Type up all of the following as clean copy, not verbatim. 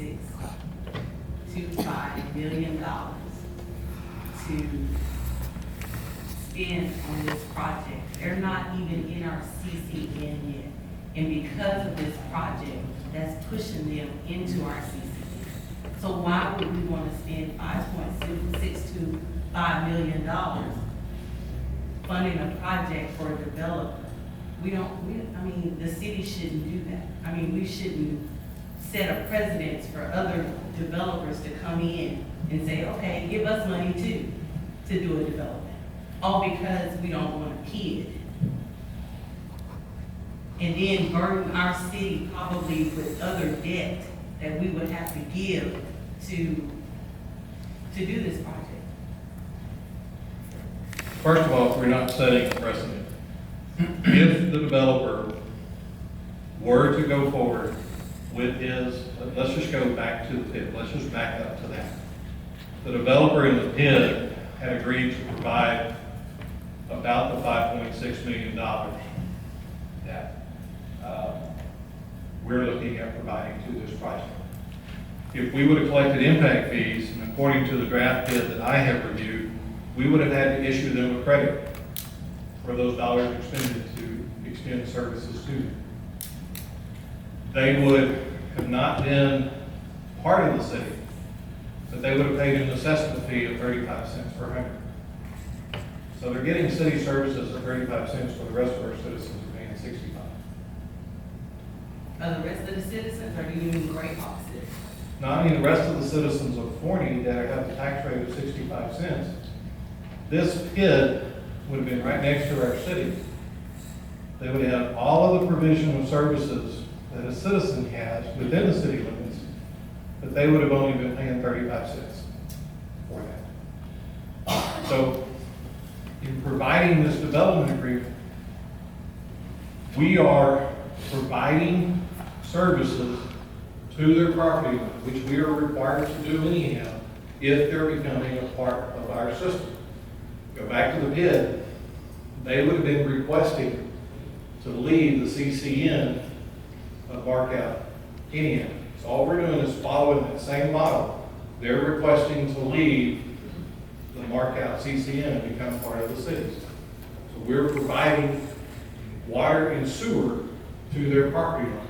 $1.625 million to spend on this project. They're not even in our CCN yet. And because of this project, that's pushing them into our CCN. So why would we want to spend $5.625 million funding a project for a developer? I mean, the city shouldn't do that. I mean, we shouldn't set a precedence for other developers to come in and say, okay, give us money too, to do a development. All because we don't want a kid. And then burden our city probably with other debt that we would have to give to do this project. First of all, we're not setting a precedent. If the developer were to go forward with his, let's just go back to the PID, let's just back up to that. The developer in the PID had agreed to provide about the $5.6 million that we're looking at providing to this project. If we would have collected impact fees, and according to the draft bid that I have reviewed, we would have had to issue them a credit for those dollars expended to extend services to them. They would have not been part of the city, but they would have paid an assessment fee of 35 cents per hundred. So they're getting city services at 35 cents, for the rest of our citizens are paying 65. Are the rest of the citizens, or do you mean Great Hawk citizens? Now, I mean, the rest of the citizens of Forney that have the tax rate of 65 cents, this PID would have been right next to our city. They would have all of the provision of services that a citizen has within the city limits, but they would have only been paying 35 cents for that. So, in providing this development agreement, we are providing services to their property line, which we are required to do anyhow, if they're becoming a part of our system. Go back to the bid, they would have been requesting to leave the CCN of Markout anyhow. So all we're doing is following that same model. They're requesting to leave the Markout CCN and become part of the city. So we're providing water and sewer to their property line.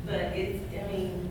But it's, I mean,